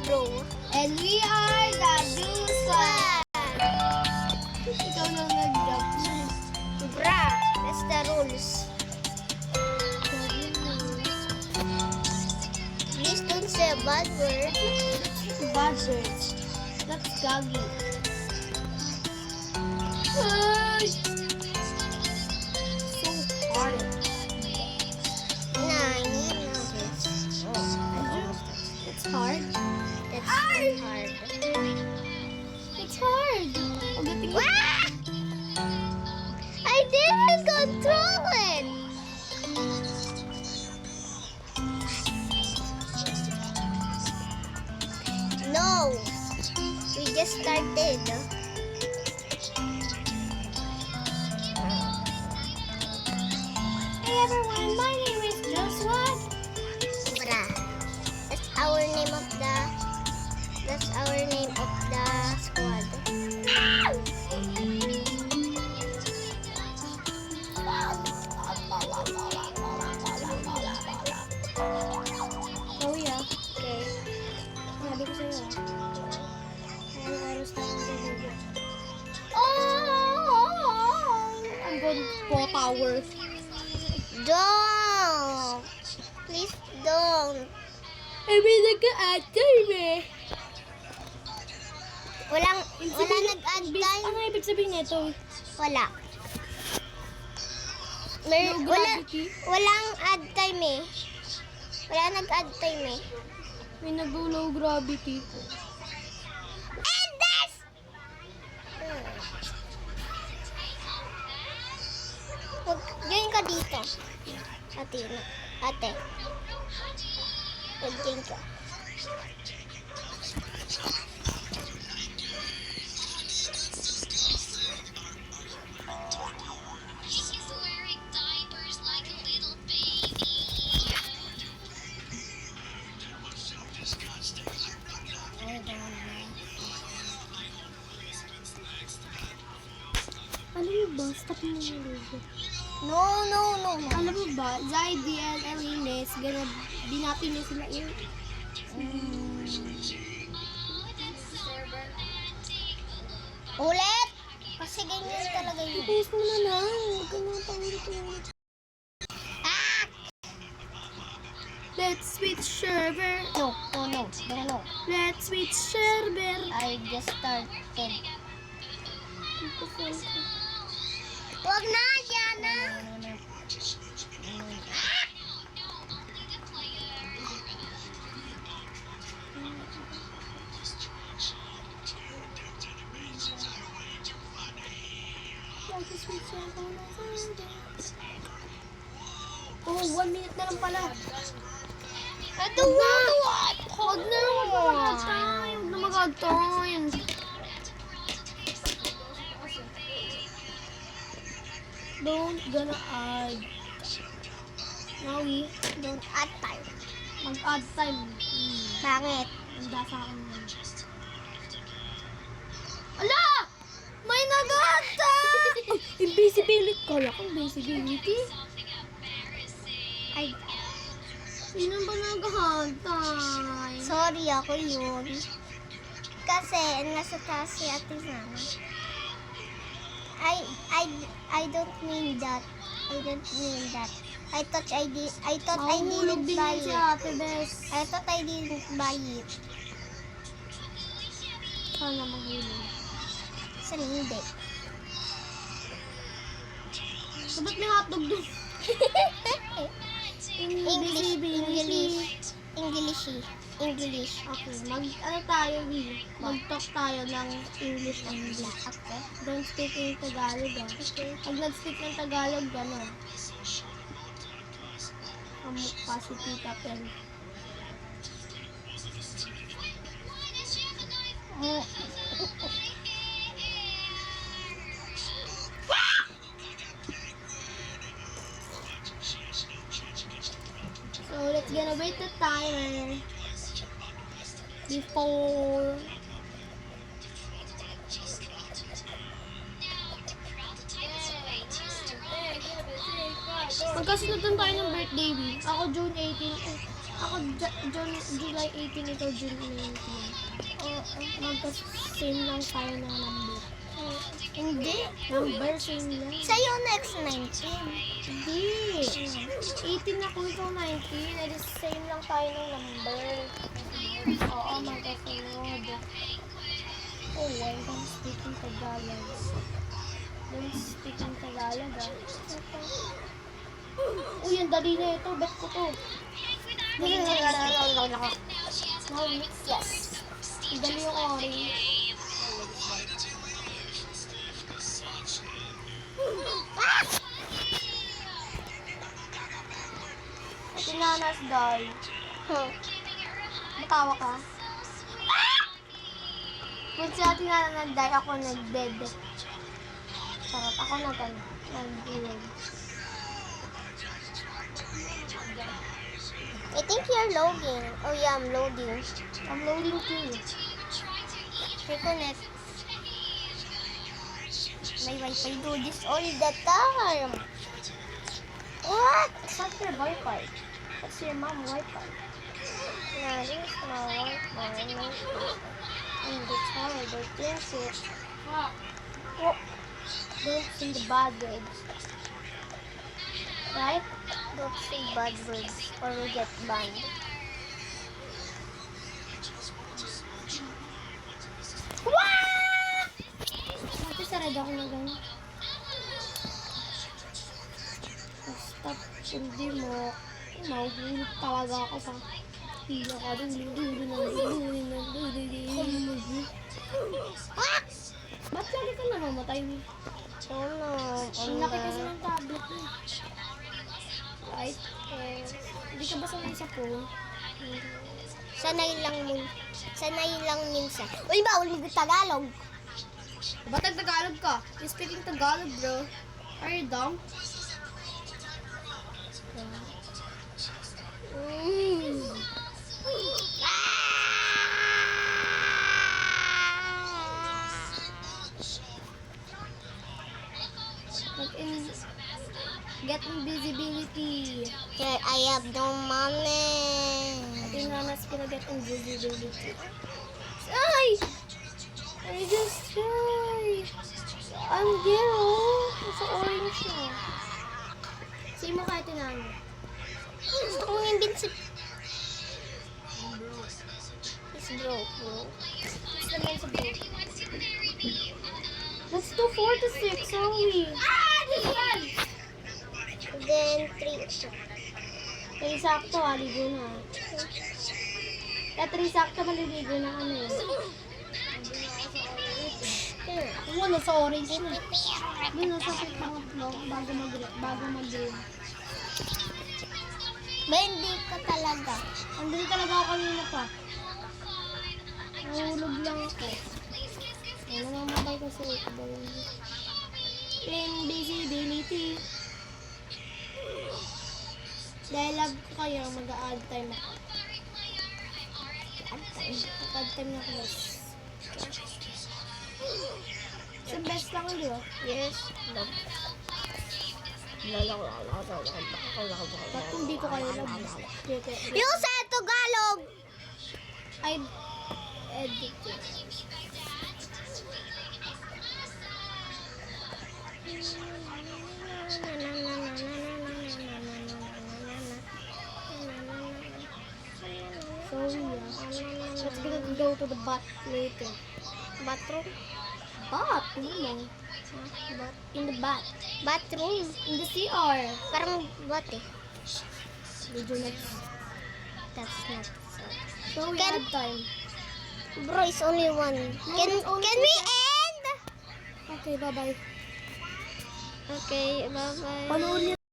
bro. And we are the Dusan. Ikaw lang nag-drop. Bra, that's the rules. Please don't say a bad word. Bad words. That's gaggy. So hard. Nah, you know this. It's hard. That's so hard. It's hard. Pagdating mo. Wah! I didn't control it. No, we just started. Hey everyone, my name is Joshua. Bra. That's our name of the. That's our name of the squad. Oh yeah. Okay. Sabi ko sa'yo. Ano oras na ang video? I'm going to power. Don't. Please don't. May nag-a-time eh. Wala nag-add time. Ano ibig sabihin nito? Wala. No gravity? Walang add time eh. Wala nag-add time eh. May nag-low gravity. And this! Join ka dito. Ate. Join ka. He's wearing diapers like a little baby. Alam mo ba? Stop mo yung logo. No. Alam mo ba? Zaidi and Alines, binati niya sila yun. Ulit! Kasi ganyan talaga yun. Ipayos mo na lang. Huwag ka nang paulit-ulit. Ah! Let's switch server. No. Let's switch server. I just started. Huwag na, Jana. Oh, 1 minute na lang pala. Ito, what? Huwag na mag-time. Huwag na mag-time. Don't gonna add. Nawi, Don't add time. mag-add time. Bakit? Handa sa akin yun. Ala! May nag-add time! Invisibility. Kala ko invisibility. Ay, Sino ba nag-add time? sorry ako yun. Kasi nasa taas si Ate Mama. I don't mean that. I thought I Mahulog didn't din buy yan si it. Ate Bes. I thought I didn't buy it. Sana mahulog. Saan hindi? So, ba't may hotdog doon? English. Okay, mag-talk tayo ng English only. Okay. Don't speak in Tagalog. Pag nag-speak ng Tagalog, gano'n. Kamukha si Tita Pel. So, let's gonna wait the timer before magkasunod tayo ng birthday week. Ako June 18. Ako, July 18, ikaw June 19. Magka-same lang tayo ng number. Hindi. Number, same lang. Sa'yo next 19. Hindi. 18 ako, ikaw 19. Eh, same lang tayo ng number. Oo, magkasunod. Oh, why don't speak in Tagalog? Don't speak in Tagalog, ah. Uy, ang dali na ito. Bet ko to. No, yes. Ang dali yung orange. Tinanas, guy. Matawa ka? Kung siya tinanas, guy, ako nag-dead. Sarap, ako nag-dead. I think you're loading. Oh yeah, I'm loading. I'm loading too. Reconnect. My Wi-Fi do this all the time. What? What's your Wi-Fi? What's your mom Wi-Fi? Yeah, this is my Wi-Fi. And it's hard, I think it. Oh, Don't say the bad words. Right? don't say bad words or we get banned. Ate, sarado ako na gano'n. Stop, hindi mo. Mahuhulog talaga ako sa pila ka. Ba't lagi ka namamatay mo? Oh no. Ang laki kasi ng tablet mo. Right? Hindi ka ba sanay sa phone? Sanay lang minsan. Uy, bawal mo Tagalog. Ba't nag-Tagalog ka? You're speaking Tagalog, bro. Are you dumb? Get invisibility. Okay, I have no money. Tinanas ko na get invisibility. Ay! I just try. Ang gero. Sa orange na. Sino mo kaya tinanas? Gusto kong invincible. It's broke, bro. What's the name sa book? Let's do 4 to 6, sorry. This one! Then 3. Kaya sakto, aligo na. Kaya 3 sakto, maliligo na kami. Oo, nasa orange na. Doon, nasa pit ng vlog bago mag-green. Ba, hindi ka talaga. Andun talaga ako kanina pa. Nahulog lang ako. Ay, namamatay ko sa invisibility. Dahil love ko kayo, mag-a-add time ako. Mag-add time na ako, guys. Sa best lang, di ba? Yes. Ba't kung dito kayo love? Dito. You said Tagalog! I'm editing. So yeah, let's go to the bath later. Bathroom? Bath? No. In the bath. Bathroom? In the CR. Parang bath eh. Video next. That's not So we Can- have time. Bro, it's only one. Can we end? Okay, bye-bye. Okay, bye-bye. Panood niyo